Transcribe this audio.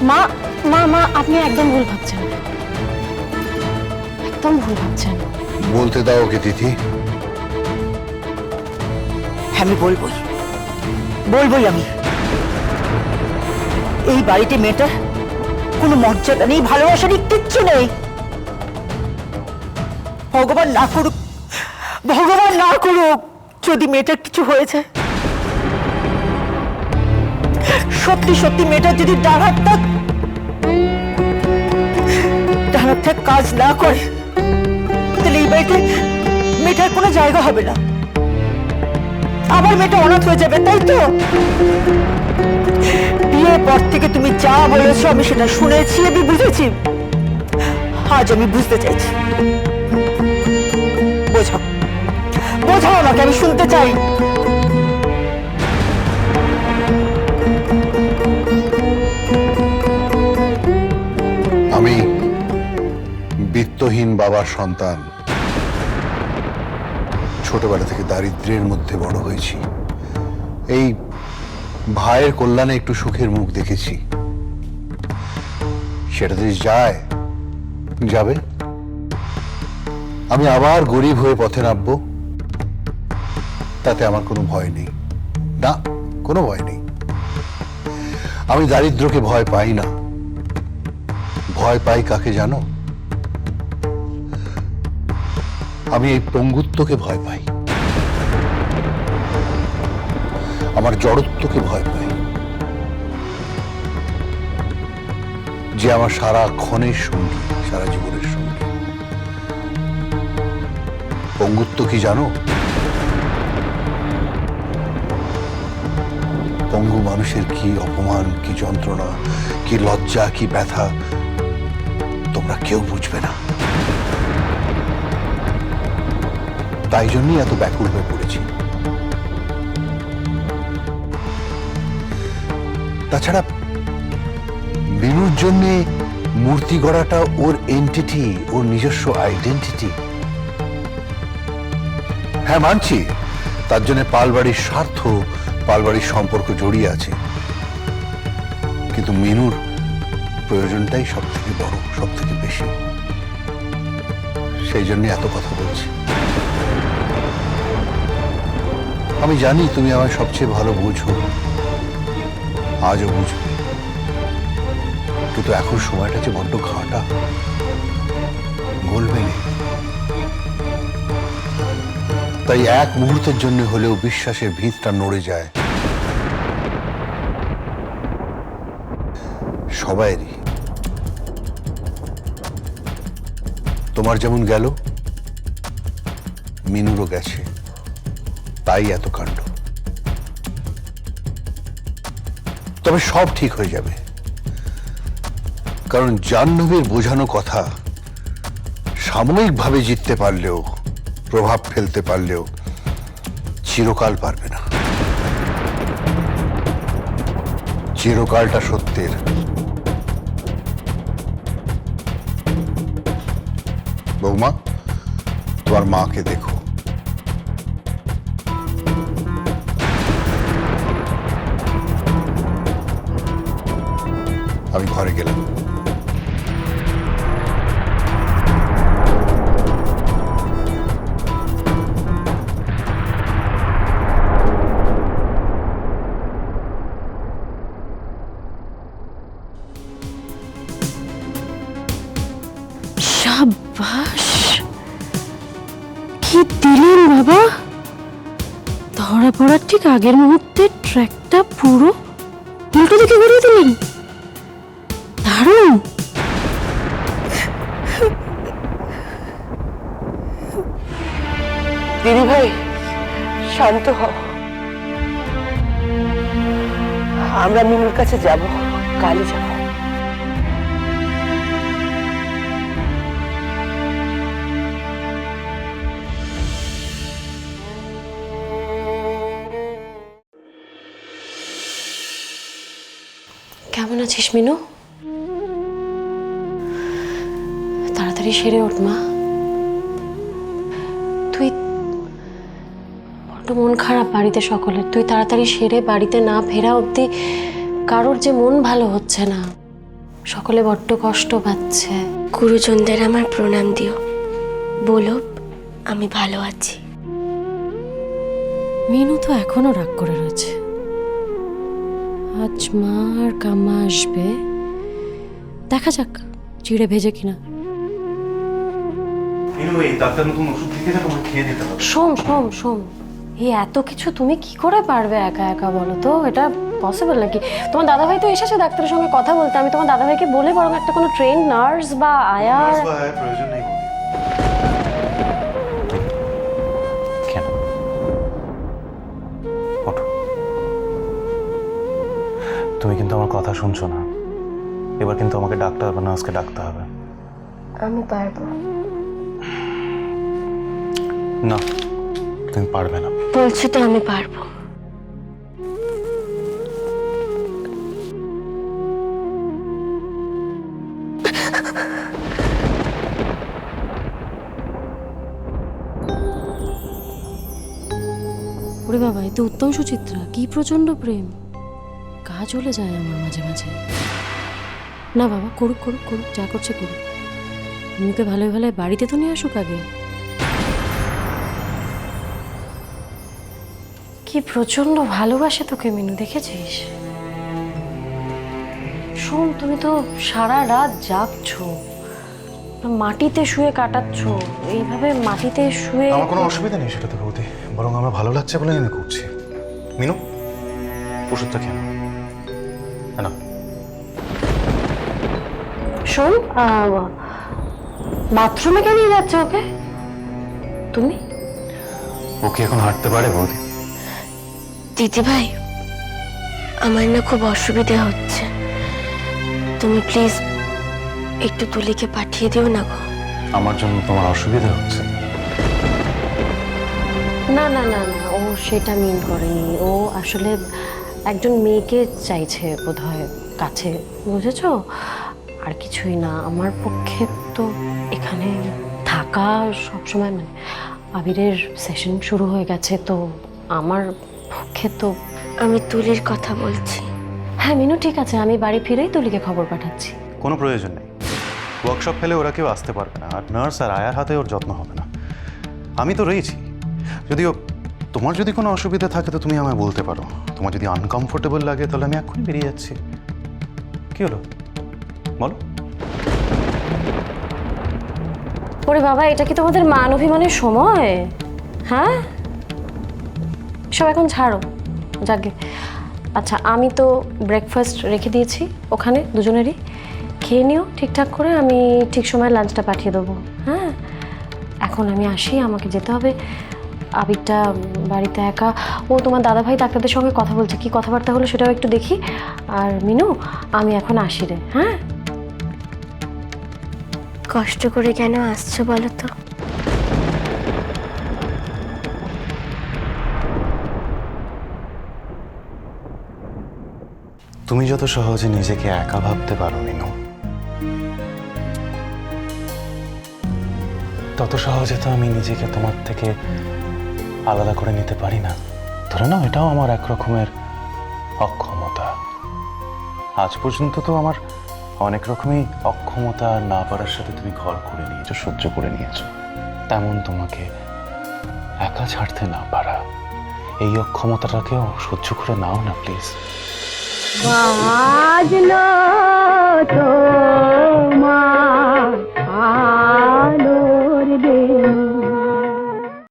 মা মা মা আপনি একদম ভুল ভাবছেন, একদম ভুল ভাবছেন। বলতে দাও ওকে তিথি। আমি বলবোই বলবোই। আমি এই বাড়িতে মেয়েটার কোনো মর্যাদা নেই, ভালোবাসা নেই, কিচ্ছু নেই। ভগবান না করুক, ভগবান না করুক যদি মেয়েটার কিছু হয়েছে, সত্যি সত্যি মেয়েটার যদি ডানারটা কাজ না করে, তাহলে এই বাড়িতে মেয়েটার কোনো জায়গা হবে না। আবার মেয়েটা অনাথ হয়ে যাবে, তাই তো? বিয়ের পর থেকে তুমি যা বলেছো আমি সেটা শুনেছি, আমি বুঝেছি। আজ আমি বুঝতে চাইছি। বোঝাও বোঝাও আমাকে, আমি শুনতে চাই। আমি বিত্তহীন বাবার সন্তান, ছোটবেলা থেকে দারিদ্র্যের মধ্যে বড় হয়েছি। এই ভাইয়ের কল্যাণে একটু সুখের মুখ দেখেছি, সেটা যদি যায় যাবে। আমি আবার গরিব হয়ে পথে নামবো, তাতে আমার কোনো ভয় নেই, না কোনো ভয় নেই। আমি দারিদ্র্যকে ভয় পাই না, ভয় পাই কাকে জানো? আমি এই পঙ্গুত্বকে ভয় পাই, আমার জড়ত্বকে ভয় পাই, যে আমার সারা ক্ষণের সঙ্গী, সারা জীবনের সঙ্গী। পঙ্গুত্ব কি জানো? পঙ্গু মানুষের কি অপমান, কি যন্ত্রণা, কি লজ্জা, কি ব্যথা তোমরা কেউ বুঝবে না। তাই জন্যই এত ব্যাকুল হয়ে পড়েছি। তাছাড়া বিনুর জন্য মূর্তি গড়াটা ওর এন্টিটি, ওর নিজস্ব আইডেন্টিটি। হ্যাঁ মানছি, তার জন্য পালবাড়ির স্বার্থ, পালবাড়ির সম্পর্ক জড়িয়ে আছে, কিন্তু মিনুর প্রয়োজনটাই সব থেকে বড়, সব থেকে বেশি। সেই জন্য এত কথা বলছি। আমি জানি তুমি আমায় সবচেয়ে ভালো বুঝো, আজও বুঝবে, কিন্তু এখন সময়টা যে বড্ড ঘাঁটা, গলবে না। তাই এক মুহূর্তের জন্য হলেও বিশ্বাসের ভিতটা নড়ে যায় সবাইরই। তোমার যেমন গেল, মিনুরও গেছে, তাই এত কাণ্ড। তবে সব ঠিক হয়ে যাবে, কারণ জাহ্নবীর বোঝানো কথা সাময়িকভাবে জিততে পারলেও, প্রভাব ফেলতে পারলেও চিরকাল পারবে না। চিরকালটা সত্যের। বৌমা, তোমার মাকে দেখো। আমি ঘরে গেলাম। সাবাস, কি দিলেন বাবা! ধরা পড়ার ঠিক আগের মুহূর্তে ট্র্যাকটা পুরো উল্টো দিকে ঘুরিয়ে দিলেন। দারুণ। দিদি ভাই, শান্ত হও। আমরা মিনুর কাছে যাব, কালই যাব। কেমন আছিস মিনু? তাড়াতাড়ি সেরে ওঠ মা। তুই বড্ড মন খারাপ বাড়িতে সকলের। তুই তাড়াতাড়ি সেরে বাড়িতে না ফেরা অবধি কারোর যে মন ভালো হচ্ছে না। সকলে বড্ড কষ্ট পাচ্ছে। গুরুজনদের আমার প্রণাম দিও, বলো আমি ভালো আছি। মিনু তো এখনো রাগ করে রয়েছে। আজ মা আর কাম্মা আসবে, দেখা যাক চিড়ে ভেজে কিনা। ডাক্তার নতুন ওষুধ লিখেছে, তোমাকে খেয়ে দিতে হবে। সোম এই এত কিছু তুমি কি করে পারবে একা একা বলো তো? এটা পসিবল নাকি? তোমার দাদাভাই তো এসেছে ডাক্তারের সঙ্গে কথা বলতে, আমি তোমার দাদাভাইকে বলে বরং একটা কোনো ট্রেন নার্স বা আয়ার। প্রয়োজন নেই। কেন? ওঠো। তুমি কিন্তু আমার কথা শুনছো না। এবার কিন্তু আমাকে ডাক্তার বা নার্সকে ডাকতে হবে। আমি পারবো। না, তুমি পারবে না। বলছি তো আমি পারবো। ওরে বাবা, এ তো উত্তম সুচিত্রা, কি প্রচন্ড প্রেম। গা চলে যায় আমার মাঝে মাঝে। না বাবা, করুক করুক করুক, যা করছে করুক। মিনুকে ভালোই ভালোই বাড়িতে তো নিয়ে আসুক আগে। কি প্রচন্ড ভালোবাসে তোকে মিনু, দেখেছিস? শোন, তুমি তো সারা রাত জাগছো, মাটিতে শুয়ে কাটাচ্ছ। এইভাবে মাটিতে শুয়ে আমার কোনো অসুবিধা নেই সেটাতে বৌদি, বরং আমার ভালো লাগছে বলে আমি করছি। মিনু, ওষুধটা খেয়ে নাও। শোন, বাথরুমে কেন নিয়ে যাচ্ছে ওকে তুমি? ও কি এখন হাঁটতে পারে বৌদি? দিদি ভাই, আমার না খুব অসুবিধা হচ্ছে, তুমি প্লিজ একটু তুলিকে পাঠিয়ে দিও না গো। আমার জন্য তোমার অসুবিধা হচ্ছে? না না না না, ও সেটা মিন করেনি। ও আসলে একজন মেয়েকে চাইছে বোধহয় কাছে, বুঝেছো? আর কিছুই না। আমার পক্ষে তো এখানে থাকা সবসময়, মানে আবিরের সেশন শুরু হয়ে গেছে, তো আমার পক্ষে তো। আমি তুলির কথা বলছি। হ্যাঁ মিনু, ঠিক আছে, আমি বাড়ি ফিরেই তুলিকে খবর পাঠাচ্ছি। কোনো প্রয়োজন নেই। ওয়ার্কশপ ফেলে ওরা কেউ আসতে পারবে না, আর নার্স আর আয়ার হাতে ওর যত্ন হবে না। আমি তো রয়েছি। যদিও তোমার যদি কোনো অসুবিধা থাকে তো তুমি আমায় বলতে পারো। তোমার যদি আনকমফোর্টেবল লাগে তাহলে আমি এক্ষুনি বেরিয়ে যাচ্ছি। কি হলো বলো? ওরে বাবা, এটা কি তোমাদের মান অভিমানের সময়? হ্যাঁ, সব এখন ছাড়ো, যাকে। আচ্ছা, আমি তো ব্রেকফাস্ট রেখে দিয়েছি ওখানে, দুজনেরই খেয়ে নিও ঠিকঠাক করে। আমি ঠিক সময় লাঞ্চটা পাঠিয়ে দেবো। হ্যাঁ, এখন আমি আসি, আমাকে যেতে হবে। আবিরটা বাড়িতে একা। ও তোমার দাদাভাই ডাক্তারদের সঙ্গে কথা বলছে, কি কথাবার্তা হলো সেটাও একটু দেখি। আর মিনু, আমি এখন আসি রে। হ্যাঁ, কষ্ট করে কেন আসছো বলো তো? তুমি যত সহজে নিজেকে একা ভাবতে পারো মিনু, তত সহজে তো আমি নিজেকে তোমার থেকে আলাদা করে নিতে পারি না। ধরে নাও এটাও আমার এক রকমের অক্ষমতা। আজ পর্যন্ত তো আমার অনেক রকমই অক্ষমতা আর না পারার সাথে তুমি ঘর করে নিয়েছো, সহ্য করে নিয়েছো। তেমন তোমাকে একা ছাড়তে না পারা, এই অক্ষমতাটাকেও সহ্য করে নাও না প্লিজ। বাজলো তোমার আলোর